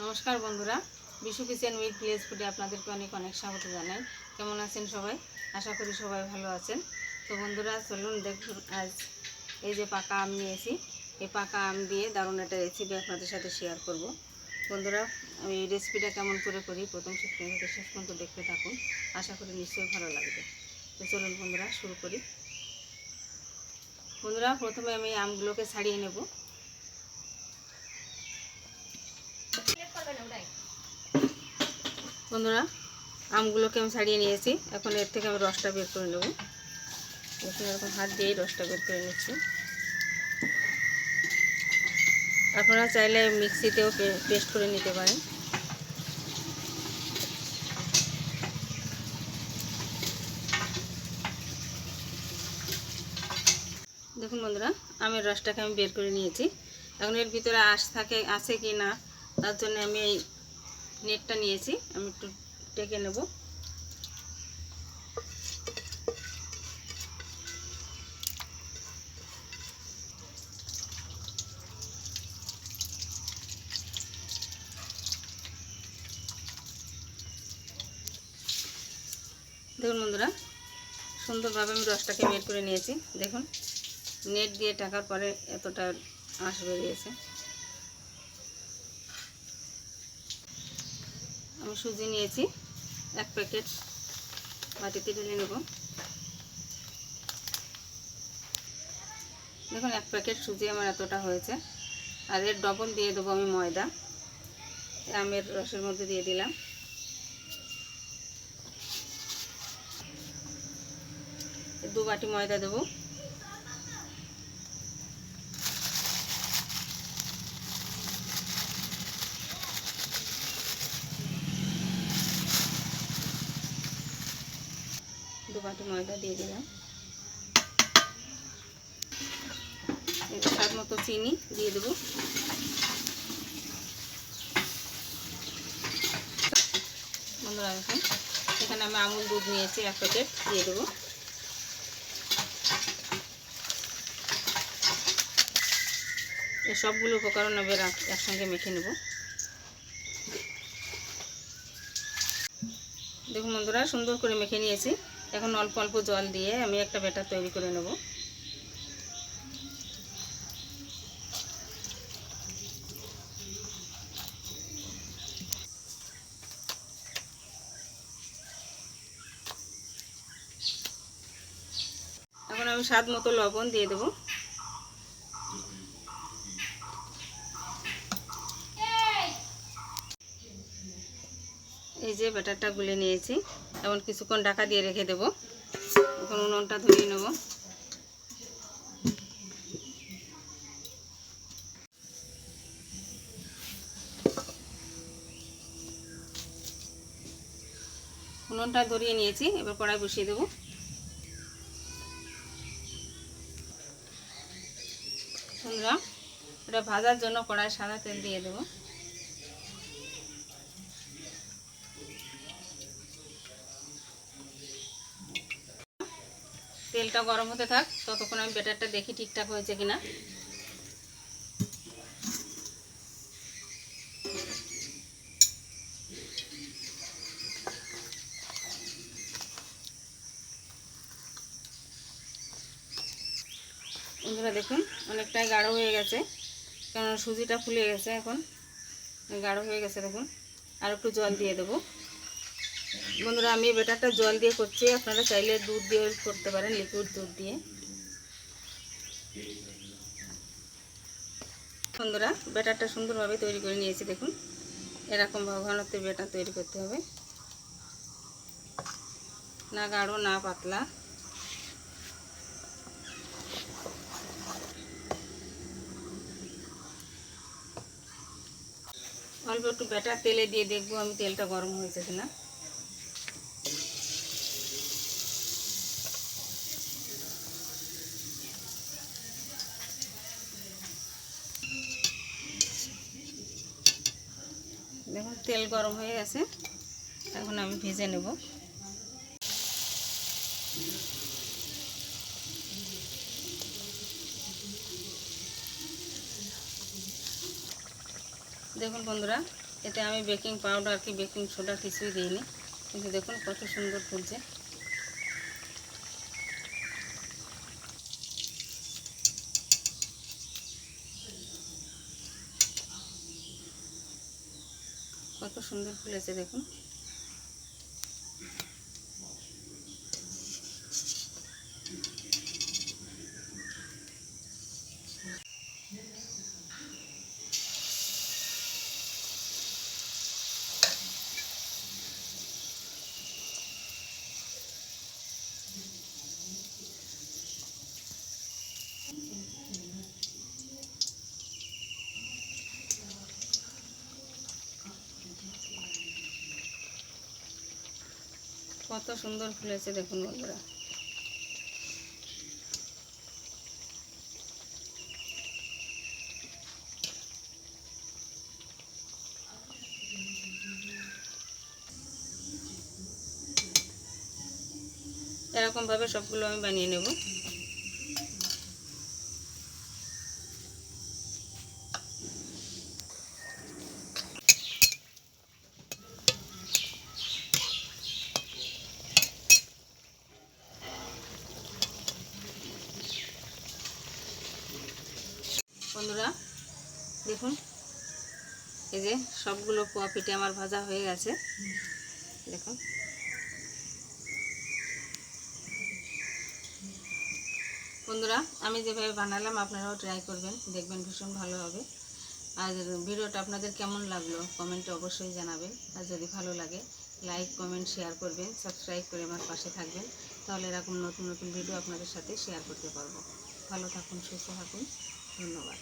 নমস্কার বন্ধুরা, Bishu kitchen with village ফুডে আপনাদেরকে অনেক অনেক স্বাগত জানাই। কেমন আছেন সবাই? আশা করি সবাই ভালো আছেন। তো বন্ধুরা চলুন দেখুন, আজ এই যে পাকা আম নিয়েছি, এই পাকা আম দিয়ে দারুণ একটা রেসিপি আপনাদের সাথে শেয়ার করব। বন্ধুরা, আমি এই রেসিপিটা কেমন করে করি প্রথম থেকে শেষ পর্যন্ত দেখতে থাকুন, আশা করি নিশ্চয়ই ভালো লাগবে। তো চলুন বন্ধুরা শুরু করি। বন্ধুরা, প্রথমে আমি আমগুলোকে ছাড়িয়ে নেব। বন্ধুরা, আমগুলোকে আমি ছাড়িয়ে নিয়েছি। এখন এর থেকে আমি রসটা বের করে নেব। এখন এরকম হাত দিয়েই রসটা বের করে নিচ্ছি। আপনারা চাইলে মিক্সিতেও পেস্ট করে নিতে পারেন। দেখুন বন্ধুরা, আমের রসটাকে আমি বের করে নিয়েছি। এখন এর ভিতরে আঁশ আছে কি না তার জন্য আমি এই নেটটা নিয়েছি, আমি একটু টেকে নেব। দেখুন বন্ধুরা, সুন্দরভাবে আমি রসটাকে বের করে নিয়েছি। দেখুন, নেট দিয়ে টাকার পরে এতটা আঁশ বেরিয়েছে। আমি সুজি নিয়েছি 1 প্যাকেট, বাটিতে ঢেলে নেব। দেখুন, 1 প্যাকেট সুজি আমার এতটা হয়েছে। আর এর ডবল দিয়ে দেবো আমি ময়দা। আমের রসের মধ্যে দিয়ে দিলাম। দু বাটি ময়দা দেবো। দু বাটি ময়দা দিয়ে দিলাম। স্বাদ মতো চিনি দিয়ে দেবো। বন্ধুরা, দেখুন, এখানে আমি আমুল দুধ নিয়েছি 1 প্যাকেট, দিয়ে দেবো। এই সবগুলো উপকরণ আমি একসঙ্গে মেখে নেব। দেখুন বন্ধুরা, সুন্দর করে মেখে নিয়েছি। এখন অল্প অল্প জল দিয়ে আমি একটা ব্যাটার তৈরি করে নেব। এখন আমি স্বাদ মতো লবণ দিয়ে দেবো। এই যে ব্যাটারটা গুলে নিয়েছি, এখন কিছুক্ষণ ঢাকা দিয়ে রেখে দেবো। এখন উনুনটা ধরিয়ে নেব। উনুনটা ধরিয়ে নিয়েছি, এবার কড়াই বসিয়ে দেবো। বন্ধুরা, এটা ভাজার জন্য কড়াই সাদা তেল দিয়ে দেবো। তেলটা গরম হতে থাক, ততক্ষণ আমি ব্যাটারটা দেখি ঠিকঠাক হয়েছে কিনা। বন্ধুরা দেখুন, অনেকটাই গাঢ় হয়ে গেছে, কারণ সুজিটা ফুলে গেছে। এখন গাঢ় হয়ে গেছে, দেখুন। আর একটু জল দিয়ে দেবো। বন্ধুরা, আমি ব্যাটারটা জল দিয়ে করছি, আপনারা চাইলে দুধ দিয়ে করতে পারেন, লিকুইড দুধ দিয়ে। বন্ধুরা, ব্যাটারটা সুন্দরভাবে তৈরি করে নিয়েছি। দেখুন, এরকম ঘনত্বের ব্যাটার তৈরি করতে হবে, না গাঢ় না পাতলা। অল্প একটু ব্যাটার তেলে দিয়ে দেখবো আমি তেলটা গরম হয়েছে কিনা। দেখুন, তেল গরম হয়ে গেছে। এখন আমি ভেজে নেব। দেখুন বন্ধুরা, এতে আমি বেকিং পাউডার কি বেকিং সোডা কিছুই দিইনি, কিন্তু দেখুন কত সুন্দর ফুলছে। কত সুন্দর ফুলেছে দেখুন। কত সুন্দর ফুলেছে দেখুন বন্ধুরা। এরকমভাবে সবগুলো আমি বানিয়ে নেব। বন্ধুরা দেখুন, এই যে সবগুলো পোয়া পিঠে আমার ভাজা হয়ে গেছে দেখুন। বন্ধুরা আমি যেভাবে বানালাম আপনারাও ট্রাই করবেন, দেখবেন ভীষণ ভালো হবে। আর ভিডিওটা আপনাদের কেমন লাগলো কমেন্টে অবশ্যই জানাবেন। আর যদি ভালো লাগে লাইক কমেন্ট শেয়ার করবেন, সাবস্ক্রাইব করে আমার পাশে থাকবেন, তাহলে এরকম নতুন নতুন ভিডিও আপনাদের সাথে শেয়ার করতে পারবো। ভালো থাকুন, সুস্থ থাকুন, ধন্যবাদ।